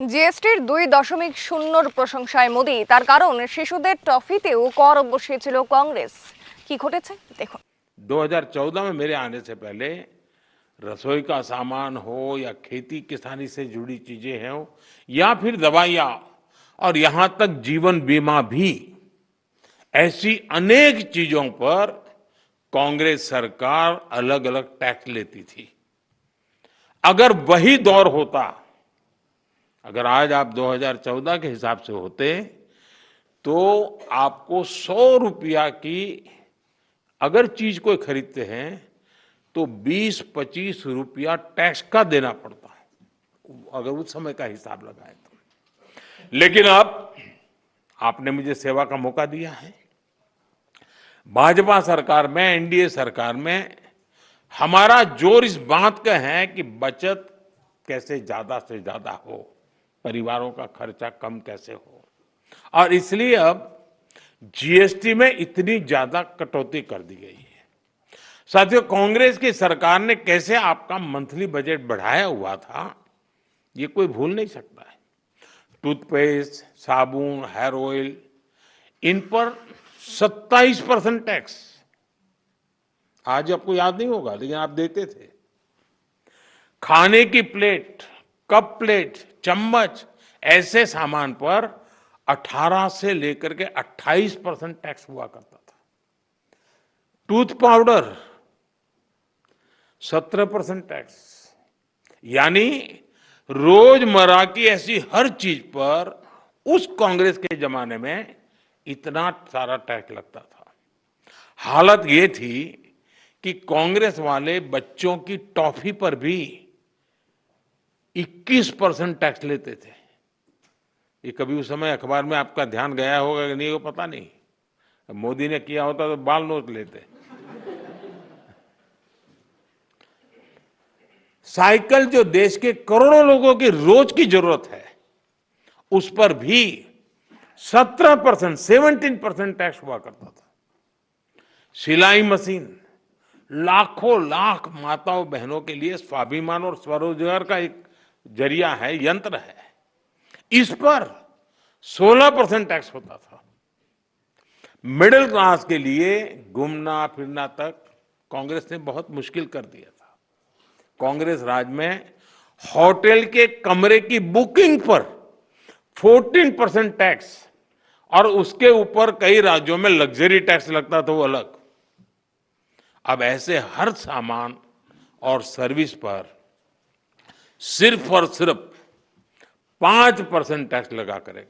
জিএসটির 2.0 প্রশংসায় মোদি। তার কারণ শিশুদের টফিতেও কর বসিয়েছিল কংগ্রেস। কি ঘটেছে দেখুন। 2014 में मेरे आने से पहले रसोई का सामान हो या खेती किसानी से जुड़ी चीजें हो या फिर दवाइयाँ और यहाँ तक जीवन बीमा भी, ऐसी अनेक चीजों पर कांग्रेस सरकार अलग अलग टैक्स लेती थी। अगर वही दौर होता, अगर आज आप 2014 के हिसाब से होते तो आपको 100 रुपया की अगर चीज कोई खरीदते हैं तो 20-25 रुपया टैक्स का देना पड़ता है, अगर उस समय का हिसाब लगाए तो। लेकिन अब आपने मुझे सेवा का मौका दिया है। भाजपा सरकार में, एनडीए सरकार में हमारा जोर इस बात का है कि बचत कैसे ज्यादा से ज्यादा हो, परिवारों का खर्चा कम कैसे हो, और इसलिए अब जीएसटी में इतनी ज्यादा कटौती कर दी गई है। साथियों, कांग्रेस की सरकार ने कैसे आपका मंथली बजट बढ़ाया हुआ था, ये कोई भूल नहीं सकता है। टूथपेस्ट, साबुन, हेयर ऑयल, इन पर 27% टैक्स। आज आपको याद नहीं होगा, लेकिन आप देते थे। खाने की प्लेट, कप प्लेट, चम्मच, ऐसे सामान पर 18 से लेकर के 28% टैक्स हुआ करता था। Tooth powder 17% tax. यानी रोजमर्रा की ऐसी हर चीज पर उस कांग्रेस के जमाने में इतना सारा टैक्स लगता था। हालत ये थी कि कांग्रेस वाले बच्चों की टॉफी पर भी 21% टैक्स लेते थे। ये कभी उस समय अखबार में आपका ध्यान गया होगा कि नहीं, वो पता नहीं। मोदी ने किया होता तो बाल नोच लेते। साइकिल जो देश के करोड़ों लोगों की रोज की जरूरत है, उस पर भी 17% टैक्स हुआ करता था। सिलाई मशीन लाखों लाख माताओं बहनों के लिए स्वाभिमान और स्वरोजगार का एक जरिया है, यंत्र है। इस पर 16% टैक्स होता था। मिडिल क्लास के लिए घूमना फिरना तक कांग्रेस ने बहुत मुश्किल कर दिया था। कांग्रेस राज में होटल के कमरे की बुकिंग पर 14% टैक्स, और उसके ऊपर कई राज्यों में लग्जरी टैक्स लगता था, वो अलग। अब ऐसे हर सामान और सर्विस पर सिर्फ और सिर्फ 5% टैक्स लगा करेगा।